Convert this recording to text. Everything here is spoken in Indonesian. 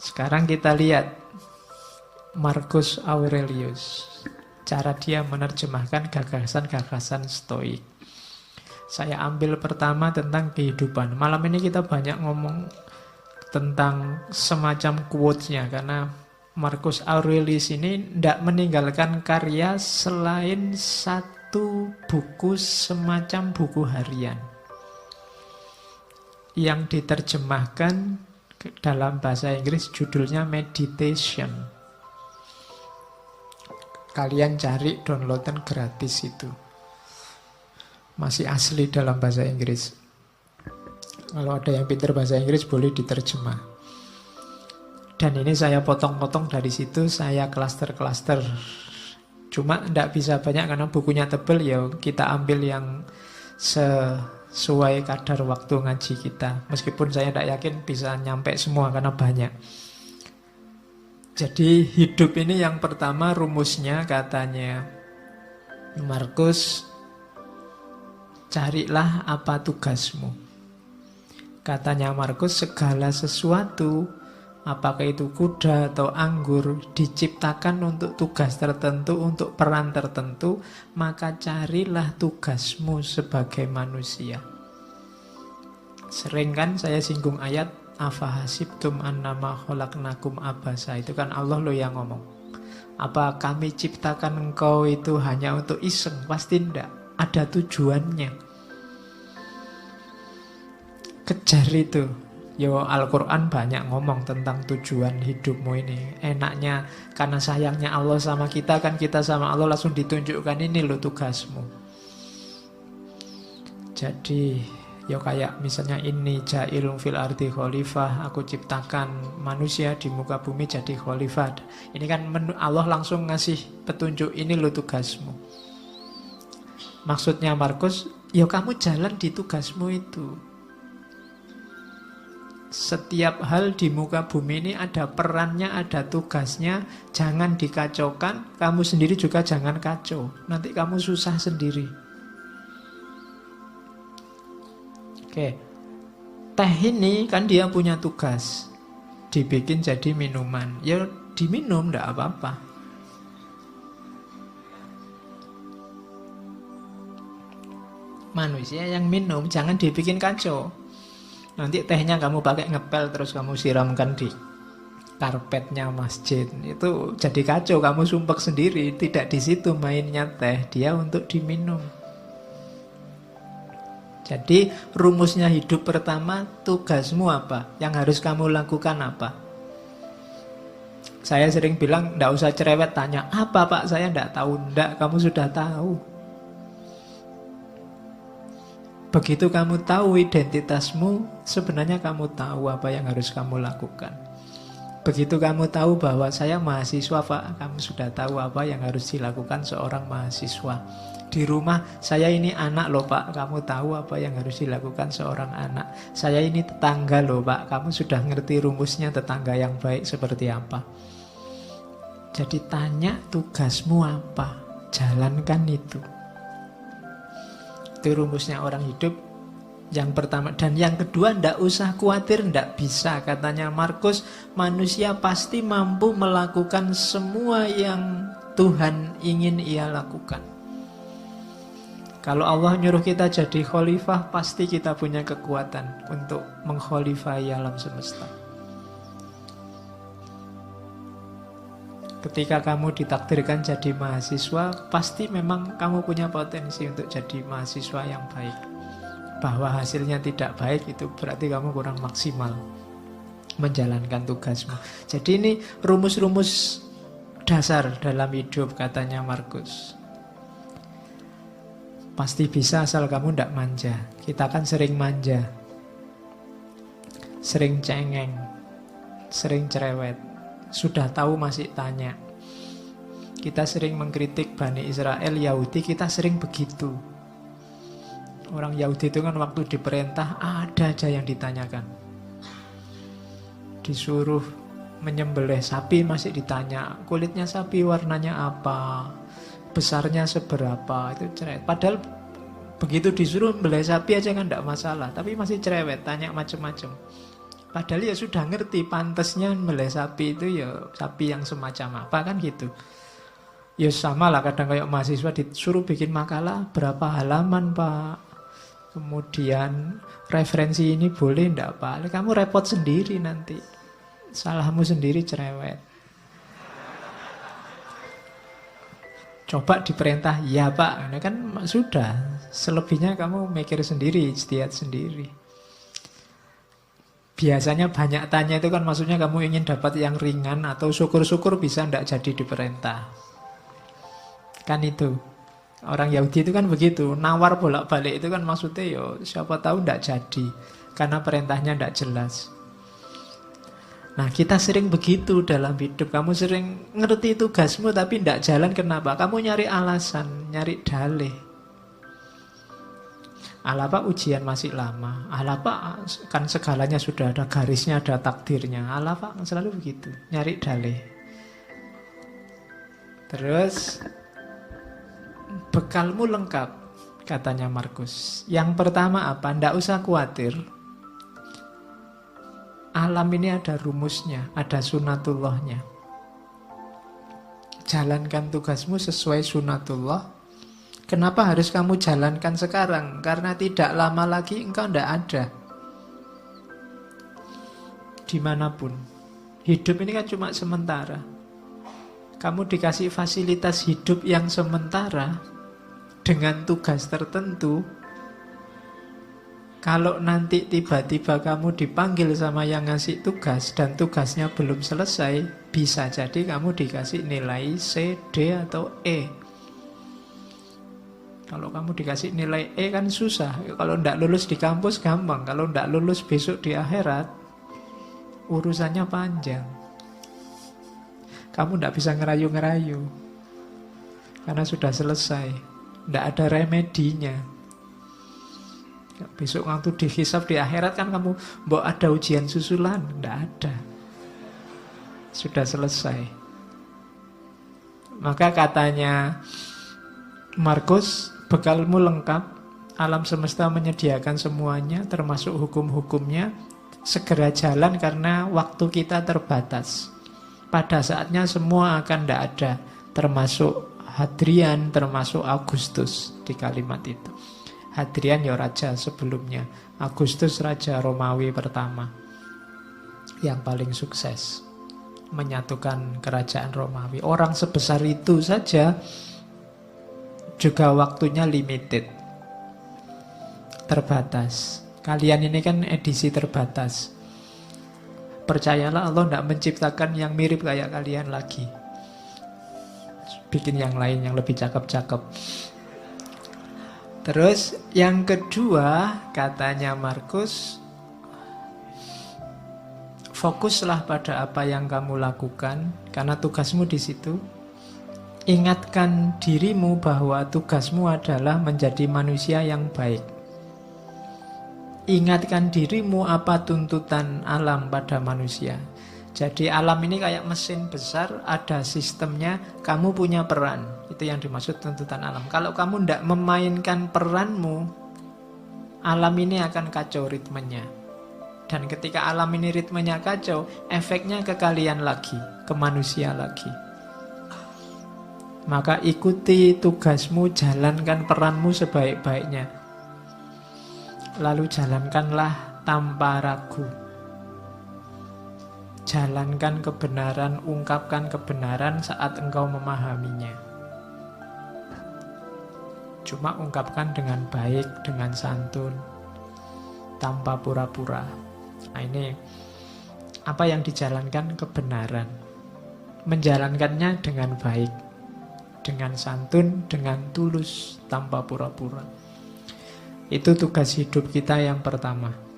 Sekarang kita lihat Marcus Aurelius, cara dia menerjemahkan gagasan-gagasan Stoik. Saya ambil pertama tentang kehidupan. Malam ini kita banyak ngomong tentang semacam quotes-nya, karena Marcus Aurelius ini tidak meninggalkan karya selain satu buku semacam buku harian yang diterjemahkan dalam bahasa Inggris, judulnya Meditation. Kalian cari, downloadan gratis itu. Masih asli dalam bahasa Inggris. Kalau ada yang pintar bahasa Inggris boleh diterjemah. Dan ini saya potong-potong dari situ, saya klaster-klaster. Cuma tidak bisa banyak karena bukunya tebal, ya kita ambil yang sesuai kadar waktu ngaji kita. Meskipun saya tidak yakin bisa nyampe semua karena banyak. Jadi hidup ini yang pertama rumusnya katanya Marcus, carilah apa tugasmu. Katanya Marcus, segala sesuatu, apakah itu kuda atau anggur, diciptakan untuk tugas tertentu, untuk peran tertentu, maka carilah tugasmu sebagai manusia. Sering kan saya singgung ayat afahasibtum annama khalaqnakum abasa. Itu kan Allah loh yang ngomong. Apa kami ciptakan engkau itu hanya untuk iseng? Pasti tidak. Ada tujuannya. Kejar itu. Yo, Al-Quran banyak ngomong tentang tujuan hidupmu ini. Enaknya karena sayangnya Allah sama kita, kan kita sama Allah langsung ditunjukkan, ini loh tugasmu. Jadi yo kayak misalnya ini ja'ilun fil ardi khalifah, aku ciptakan manusia di muka bumi jadi khalifah. Ini kan Allah langsung ngasih petunjuk, ini loh tugasmu. Maksudnya Marcus, yo kamu jalan di tugasmu itu. Setiap hal di muka bumi ini ada perannya, ada tugasnya. Jangan dikacaukan, kamu sendiri juga jangan kacau. Nanti kamu susah sendiri. Oke. Teh ini kan dia punya tugas. Dibikin jadi minuman. Ya diminum, enggak apa-apa. Manusia yang minum jangan dibikin kacau. Nanti tehnya kamu pakai ngepel terus kamu siramkan di karpetnya masjid. Itu jadi kacau, kamu sumpek sendiri. Tidak di situ mainnya teh, dia untuk diminum. Jadi rumusnya hidup pertama, tugasmu apa? Yang harus kamu lakukan apa? Saya sering bilang, tidak usah cerewet tanya, apa Pak? Saya tidak tahu. Tidak, kamu sudah tahu. Begitu kamu tahu identitasmu, sebenarnya kamu tahu apa yang harus kamu lakukan. Begitu kamu tahu bahwa saya mahasiswa Pak, kamu sudah tahu apa yang harus dilakukan seorang mahasiswa. Di rumah, saya ini anak loh Pak, kamu tahu apa yang harus dilakukan seorang anak. Saya ini tetangga loh Pak, kamu sudah ngerti rumusnya tetangga yang baik seperti apa. Jadi tanya tugasmu apa, jalankan itu. Itu rumusnya orang hidup yang pertama. Dan yang kedua, ndak usah khawatir, ndak bisa. Katanya Marcus, manusia pasti mampu melakukan semua yang Tuhan ingin ia lakukan. Kalau Allah nyuruh kita jadi khalifah, pasti kita punya kekuatan untuk mengkhalifahi alam semesta. Ketika kamu ditakdirkan jadi mahasiswa, pasti memang kamu punya potensi untuk jadi mahasiswa yang baik. Bahwa hasilnya tidak baik, itu berarti kamu kurang maksimal menjalankan tugasmu. Jadi ini rumus-rumus dasar dalam hidup, katanya Marcus. Pasti bisa asal kamu tidak manja. Kita kan sering manja, sering cengeng, sering cerewet. Sudah tahu masih tanya. Kita sering mengkritik Bani Israel, Yahudi, kita sering begitu. Orang Yahudi itu kan waktu diperintah ada aja yang ditanyakan. Disuruh menyembelih sapi masih ditanya, kulitnya sapi warnanya apa, besarnya seberapa, itu cerewet. Padahal begitu disuruh membelih sapi aja kan tidak masalah, tapi masih cerewet, tanya macam-macam. Padahal ya sudah ngerti pantasnya melih sapi itu ya sapi yang semacam apa kan gitu. Ya sama lah kadang kayak mahasiswa disuruh bikin makalah berapa halaman Pak. Kemudian referensi ini boleh ndak Pak? Kamu repot sendiri nanti. Salahmu sendiri cerewet. Coba diperintah, ya Pak, nah, kan sudah. Selebihnya kamu mikir sendiri, ijtihad sendiri. Biasanya banyak tanya itu kan maksudnya kamu ingin dapat yang ringan atau syukur-syukur bisa ndak jadi diperintah. Kan itu. Orang Yahudi itu kan begitu, nawar bolak-balik itu kan maksudnya yo siapa tahu ndak jadi karena perintahnya ndak jelas. Nah kita sering begitu dalam hidup. Kamu sering ngerti tugasmu tapi tidak jalan, kenapa? Kamu nyari alasan, nyari dalih. Alah Pak ujian masih lama. Alah Pak kan segalanya sudah ada garisnya, ada takdirnya. Alah Pak selalu begitu, nyari dalih. Terus bekalmu lengkap katanya Markus. Yang pertama apa? Tidak usah khawatir. Alam ini ada rumusnya, ada sunatullahnya. Jalankan tugasmu sesuai sunatullah. Kenapa harus kamu jalankan sekarang? Karena tidak lama lagi engkau tidak ada. Dimanapun. Hidup ini kan cuma sementara. Kamu dikasih fasilitas hidup yang sementara dengan tugas tertentu. Kalau nanti tiba-tiba kamu dipanggil sama yang ngasih tugas dan tugasnya belum selesai, bisa jadi kamu dikasih nilai C, D, atau E. Kalau kamu dikasih nilai E kan susah. Kalau tidak lulus di kampus gampang. Kalau tidak lulus besok di akhirat, urusannya panjang. Kamu tidak bisa ngerayu-ngerayu. Karena sudah selesai. Tidak ada remedinya. Besok waktu dihisab di akhirat kan kamu mbok ada ujian susulan, tidak ada. Sudah selesai. Maka katanya Markus, bekalmu lengkap, alam semesta menyediakan semuanya termasuk hukum-hukumnya. Segera jalan karena waktu kita terbatas. Pada saatnya semua akan tidak ada, termasuk Hadrian, termasuk Agustus di kalimat itu. Hadrian ya raja sebelumnya, Agustus raja Romawi pertama yang paling sukses menyatukan kerajaan Romawi. Orang sebesar itu saja juga waktunya limited, terbatas. Kalian ini kan edisi terbatas. Percayalah Allah tidak menciptakan yang mirip kayak kalian lagi. Bikin yang lain yang lebih cakep-cakep. Terus yang kedua katanya Markus, fokuslah pada apa yang kamu lakukan karena tugasmu di situ. Ingatkan dirimu bahwa tugasmu adalah menjadi manusia yang baik. Ingatkan dirimu apa tuntutan alam pada manusia. Jadi alam ini kayak mesin besar, ada sistemnya, kamu punya peran. Itu yang dimaksud tuntutan alam. Kalau kamu tidak memainkan peranmu, alam ini akan kacau ritmenya. Dan ketika alam ini ritmenya kacau, efeknya ke kalian lagi, ke manusia lagi. Maka ikuti tugasmu, jalankan peranmu sebaik-baiknya. Lalu jalankanlah tanpa ragu. Jalankan kebenaran, ungkapkan kebenaran saat engkau memahaminya. Cuma ungkapkan dengan baik, dengan santun, tanpa pura-pura. Nah ini apa yang dijalankan kebenaran. Menjalankannya dengan baik, dengan santun, dengan tulus, tanpa pura-pura. Itu tugas hidup kita yang pertama.